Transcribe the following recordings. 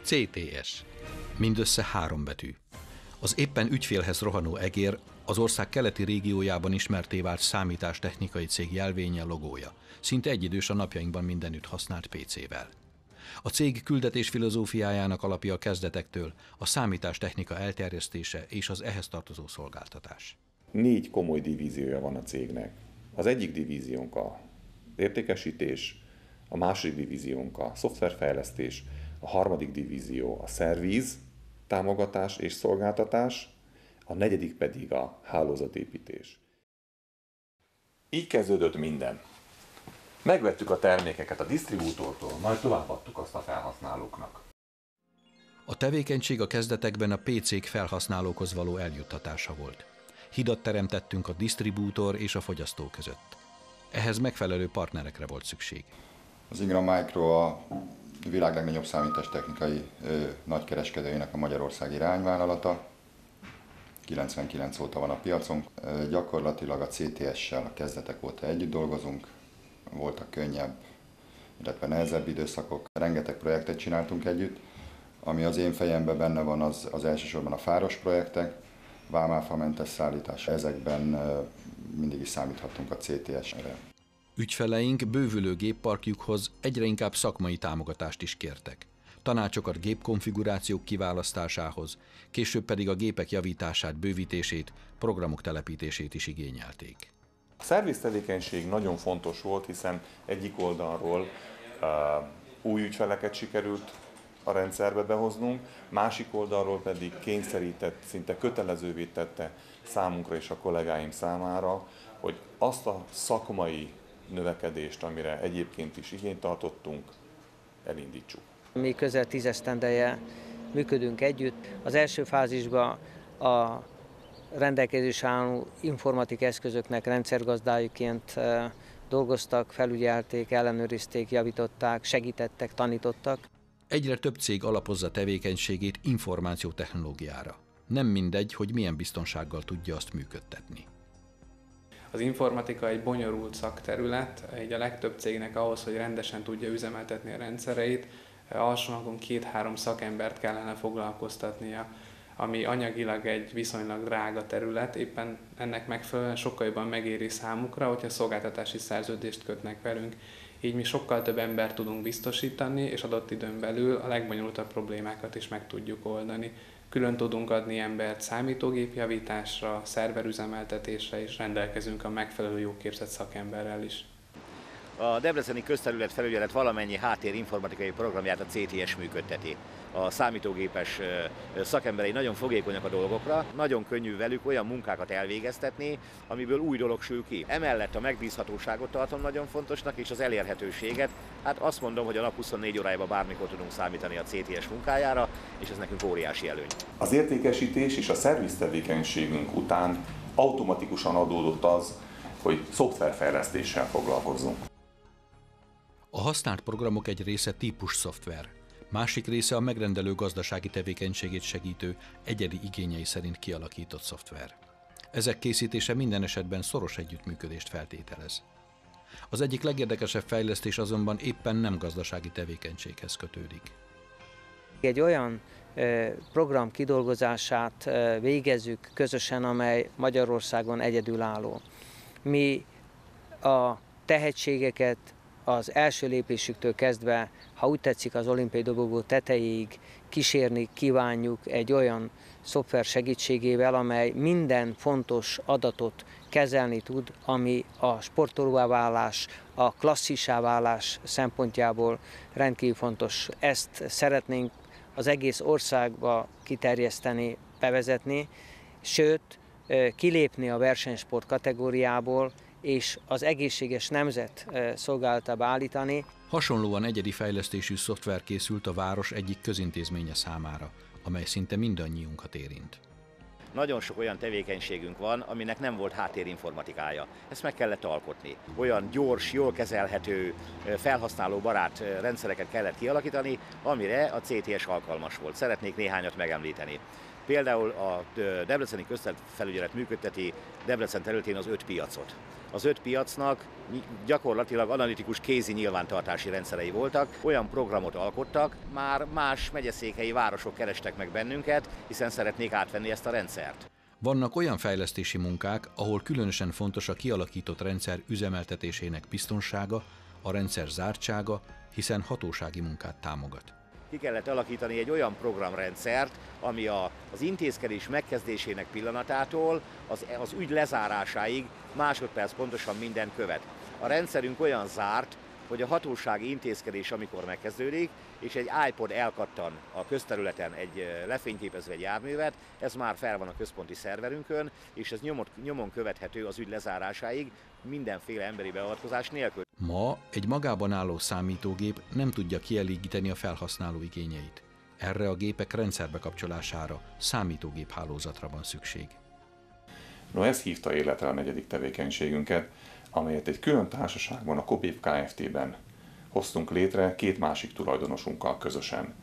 CTS. Mindössze 3 betű. Az éppen ügyfélhez rohanó egér az ország keleti régiójában ismertté vált számítástechnikai cég jelvénye, logója. Szinte egyidős a napjainkban mindenütt használt PC-vel. A cég küldetés filozófiájának alapja a kezdetektől a számítástechnika elterjesztése és az ehhez tartozó szolgáltatás. 4 komoly divíziója van a cégnek. Az egyik divíziónk a értékesítés, a második divíziónk a szoftverfejlesztés, a harmadik divízió a szerviz, támogatás és szolgáltatás, a negyedik pedig a hálózatépítés. Így kezdődött minden. Megvettük a termékeket a disztribútortól, majd továbbadtuk azt a felhasználóknak. A tevékenység a kezdetekben a PC-k felhasználókhoz való eljuttatása volt. Hidat teremtettünk a disztribútor és a fogyasztó között. Ehhez megfelelő partnerekre volt szükség. Az Ingram Micro a világ legnagyobb számítástechnikai nagykereskedőjének a magyarországi irányvállalata. 99 óta van a piacon. Gyakorlatilag a CTS-sel a kezdetek óta együtt dolgozunk. Voltak könnyebb, illetve nehezebb időszakok. Rengeteg projektet csináltunk együtt. Ami az én fejemben benne van, az elsősorban a fáros projektek, vámáfamentes szállítás. Ezekben mindig is számíthattunk a CTS-re. Ügyfeleink bővülő gépparkjukhoz egyre inkább szakmai támogatást is kértek. Tanácsokat gépkonfigurációk kiválasztásához, később pedig a gépek javítását, bővítését, programok telepítését is igényelték. A szerviztevékenység nagyon fontos volt, hiszen egyik oldalról új ügyfeleket sikerült a rendszerbe behoznunk, másik oldalról pedig kényszerített, szinte kötelezővé tette számunkra és a kollégáim számára, hogy azt a szakmai növekedést, amire egyébként is igényt tartottunk, elindítsuk. Mi közel 10 esztendeje működünk együtt. Az első fázisban a rendelkezésre álló informatik eszközöknek rendszergazdájuként dolgoztak, felügyelték, ellenőrizték, javították, segítettek, tanítottak. Egyre több cég alapozza tevékenységét információtechnológiára. Nem mindegy, hogy milyen biztonsággal tudja azt működtetni. Az informatika egy bonyolult szakterület, így a legtöbb cégnek ahhoz, hogy rendesen tudja üzemeltetni a rendszereit, alsóhangon 2-3 szakembert kellene foglalkoztatnia, ami anyagilag egy viszonylag drága terület, éppen ennek megfelelően sokkal jobban megéri számukra, hogyha szolgáltatási szerződést kötnek velünk. Így mi sokkal több embert tudunk biztosítani, és adott időn belül a legbonyolultabb problémákat is meg tudjuk oldani. Külön tudunk adni embert számítógépjavításra, szerverüzemeltetésre, és rendelkezünk a megfelelő jó képzett szakemberrel is. A Debreceni Közterület Felügyelet valamennyi háttérinformatikai programját a CTS működteti. A számítógépes szakemberei nagyon fogékonyak a dolgokra, nagyon könnyű velük olyan munkákat elvégeztetni, amiből új dolog sül ki. Emellett a megbízhatóságot tartom nagyon fontosnak, és az elérhetőséget. Hát azt mondom, hogy a nap 24 órájában bármikor tudunk számítani a CTS munkájára, és ez nekünk óriási előny. Az értékesítés és a szerviztevékenységünk után automatikusan adódott az, hogy szoftverfejlesztéssel foglalkozzunk. A használt programok egy része típus szoftver, másik része a megrendelő gazdasági tevékenységét segítő, egyedi igényei szerint kialakított szoftver. Ezek készítése minden esetben szoros együttműködést feltételez. Az egyik legérdekesebb fejlesztés azonban éppen nem gazdasági tevékenységhez kötődik. Egy olyan program kidolgozását végezzük közösen, amely Magyarországon egyedülálló. Mi a tehetségeket az első lépésüktől kezdve, ha úgy tetszik, az olimpiai dobogó tetejéig kísérni kívánjuk egy olyan szoftver segítségével, amely minden fontos adatot kezelni tud, ami a sportolóvá válás, a klasszissá válás szempontjából rendkívül fontos. Ezt szeretnénk az egész országba kiterjeszteni, bevezetni, sőt, kilépni a versenysport kategóriából, és az egészséges nemzet szolgálatába állítani. Hasonlóan egyedi fejlesztésű szoftver készült a város egyik közintézménye számára, amely szinte mindannyiunkat érint. Nagyon sok olyan tevékenységünk van, aminek nem volt háttérinformatikája. Ezt meg kellett alkotni. Olyan gyors, jól kezelhető, felhasználóbarát rendszereket kellett kialakítani, amire a CTS alkalmas volt. Szeretnék néhányat megemlíteni. Például a Debreceni Közfelügyelet működteti Debrecen területén az 5 piacot. Az 5 piacnak gyakorlatilag analitikus kézi nyilvántartási rendszerei voltak, olyan programot alkottak, már más megyeszékhelyi városok kerestek meg bennünket, hiszen szeretnék átvenni ezt a rendszert. Vannak olyan fejlesztési munkák, ahol különösen fontos a kialakított rendszer üzemeltetésének biztonsága, a rendszer zártsága, hiszen hatósági munkát támogat. Ki kellett alakítani egy olyan programrendszert, ami az intézkedés megkezdésének pillanatától az ügy lezárásáig másodperc pontosan mindent követ. A rendszerünk olyan zárt, hogy a hatósági intézkedés, amikor megkezdődik, és egy iPod elkattan a közterületen lefényképezve egy járművet, ez már fel van a központi szerverünkön, és ez nyomon követhető az ügy lezárásáig mindenféle emberi beavatkozás nélkül. Ma egy magában álló számítógép nem tudja kielégíteni a felhasználó igényeit. Erre a gépek rendszerbekapcsolására, számítógép hálózatra van szükség. No, ez hívta életre a negyedik tevékenységünket, amelyet egy külön társaságban, a Kopév Kft-ben hoztunk létre 2 másik tulajdonosunkkal közösen.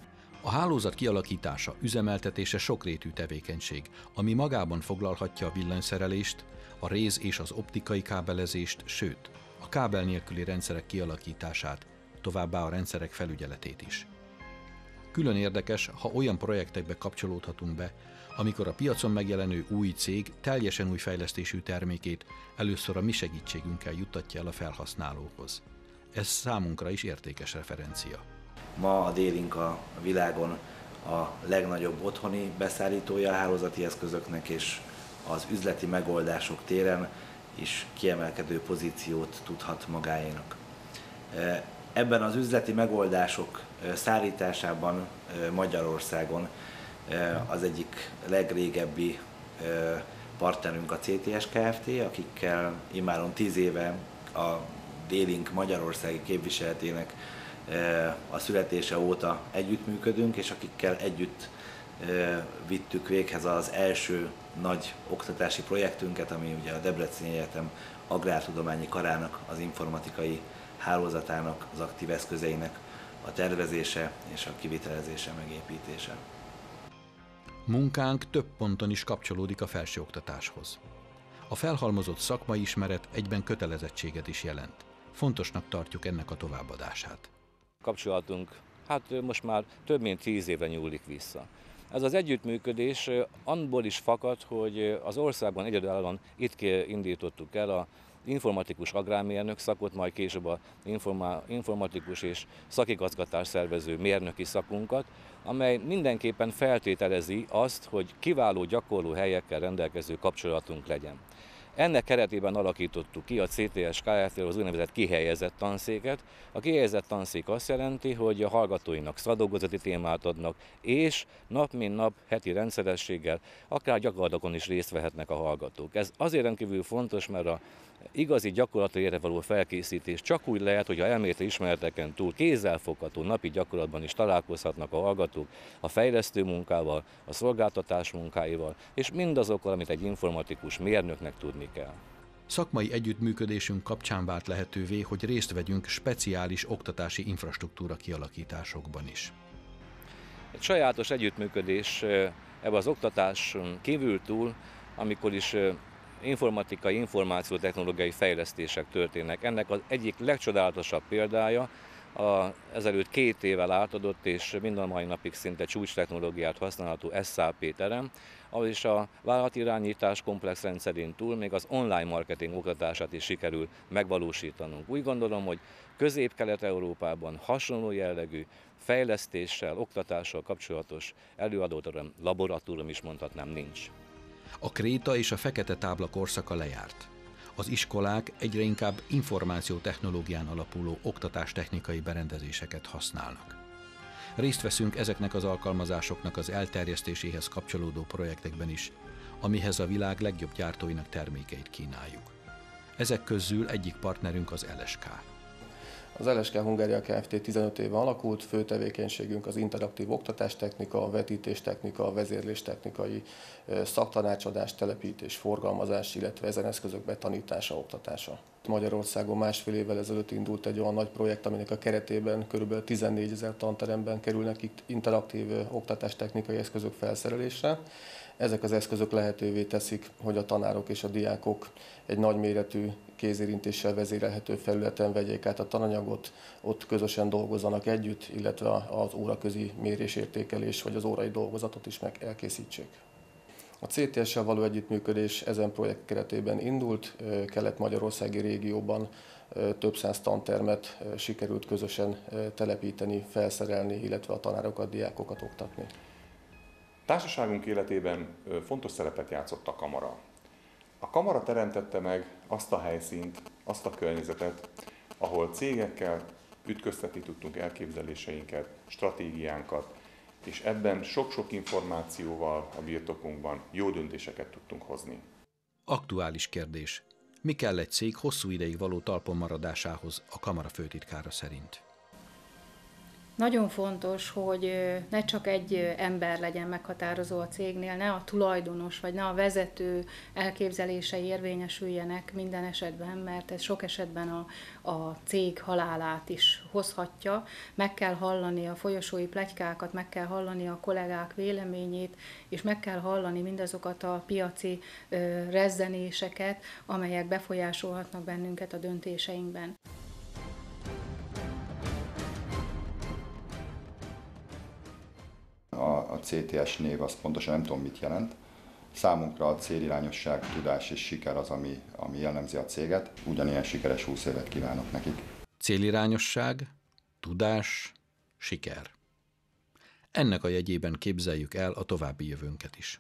A hálózat kialakítása, üzemeltetése sokrétű tevékenység, ami magában foglalhatja a villanyszerelést, a réz- és az optikai kábelezést, sőt, a kábel nélküli rendszerek kialakítását, továbbá a rendszerek felügyeletét is. Külön érdekes, ha olyan projektekbe kapcsolódhatunk be, amikor a piacon megjelenő új cég teljesen új fejlesztésű termékét először a mi segítségünkkel juttatja el a felhasználóhoz. Ez számunkra is értékes referencia. Ma a D-Link a világon a legnagyobb otthoni beszállítója a hálózati eszközöknek, és az üzleti megoldások téren is kiemelkedő pozíciót tudhat magáénak. Ebben az üzleti megoldások szállításában Magyarországon az egyik legrégebbi partnerünk a CTS Kft., akikkel immáron 10 éve a D-Link magyarországi képviseletének a születése óta együttműködünk, és akikkel együtt vittük véghez az első nagy oktatási projektünket, ami ugye a Debreceni Egyetem Agrártudományi Karának, az informatikai hálózatának, az aktív eszközeinek a tervezése és a kivitelezése, megépítése. Munkánk több ponton is kapcsolódik a felsőoktatáshoz. A felhalmozott szakmai ismeret egyben kötelezettséget is jelent. Fontosnak tartjuk ennek a továbbadását. Kapcsolatunk most már több mint 10 évre nyúlik vissza. Ez az együttműködés abból is fakad, hogy az országban egyedülállóan itt indítottuk el a informatikus agrármérnök szakot, majd később a informatikus és szakigazgatás szervező mérnöki szakunkat, amely mindenképpen feltételezi azt, hogy kiváló gyakorló helyekkel rendelkező kapcsolatunk legyen. Ennek keretében alakítottuk ki a CTS Kft-ről az úgynevezett kihelyezett tanszéket. A kihelyezett tanszék azt jelenti, hogy a hallgatóinak szakdolgozati témát adnak, és nap mint nap heti rendszerességgel, akár gyakorlatokon is részt vehetnek a hallgatók. Ez azért rendkívül fontos, mert a igazi gyakorlatra érre való felkészítés csak úgy lehet, hogy a elméleti ismereteken túl kézzelfogható napi gyakorlatban is találkozhatnak a hallgatók a fejlesztő munkával, a szolgáltatás munkáival, és mindazokkal, amit egy informatikus mérnöknek tudni kell. Szakmai együttműködésünk kapcsán vált lehetővé, hogy részt vegyünk speciális oktatási infrastruktúra kialakításokban is. Egy sajátos együttműködés ebben az oktatáson kívül túl, amikor is informatikai, információtechnológiai fejlesztések történnek. Ennek az egyik legcsodálatosabb példája ezelőtt 2 évvel átadott és mind a mai napig szinte csúcstechnológiát használható SAP terem, ahol is a vállalatirányítás komplex rendszerén túl még az online marketing oktatását is sikerül megvalósítanunk. Úgy gondolom, hogy Közép-Kelet-Európában hasonló jellegű fejlesztéssel, oktatással kapcsolatos előadóterem, laboratórium is mondhatnám nincs. A kréta és a fekete tábla korszaka lejárt. Az iskolák egyre inkább információtechnológián alapuló oktatástechnikai berendezéseket használnak. Részt veszünk ezeknek az alkalmazásoknak az elterjesztéséhez kapcsolódó projektekben is, amihez a világ legjobb gyártóinak termékeit kínáljuk. Ezek közül egyik partnerünk az LSK. Az LSK Hungária Kft. 15 éve alakult, fő tevékenységünk az interaktív oktatástechnika, vetítéstechnika, vezérléstechnikai, szaktanácsadás, telepítés, forgalmazás, illetve ezen eszközök betanítása, oktatása. Magyarországon másfél évvel ezelőtt indult egy olyan nagy projekt, aminek a keretében kb. 14 000 tanteremben kerülnek itt interaktív oktatástechnikai eszközök felszerelésre. Ezek az eszközök lehetővé teszik, hogy a tanárok és a diákok egy nagyméretű kézérintéssel vezérelhető felületen vegyék át a tananyagot, ott közösen dolgozzanak együtt, illetve az óraközi mérésértékelés vagy az órai dolgozatot is meg elkészítsék. A CTS-sel való együttműködés ezen projekt keretében indult, kelet-magyarországi régióban több száz tantermet sikerült közösen telepíteni, felszerelni, illetve a tanárokat, diákokat oktatni. Társaságunk életében fontos szerepet játszott a kamara. A kamara teremtette meg azt a helyszínt, azt a környezetet, ahol cégekkel ütköztetni tudtunk elképzeléseinket, stratégiánkat, és ebben sok-sok információval a birtokunkban jó döntéseket tudtunk hozni. Aktuális kérdés. Mi kell egy cég hosszú ideig való talpon maradásához a kamara főtitkára szerint? Nagyon fontos, hogy ne csak egy ember legyen meghatározó a cégnél, ne a tulajdonos vagy ne a vezető elképzelései érvényesüljenek minden esetben, mert ez sok esetben a cég halálát is hozhatja. Meg kell hallani a folyosói pletykákat, meg kell hallani a kollégák véleményét, és meg kell hallani mindazokat a piaci rezzenéseket, amelyek befolyásolhatnak bennünket a döntéseinkben. A CTS név az pontosan nem tudom mit jelent. Számunkra a célirányosság, tudás és siker az, ami jellemzi a céget. Ugyanilyen sikeres 20 évet kívánok nekik. Célirányosság, tudás, siker. Ennek a jegyében képzeljük el a további jövőnket is.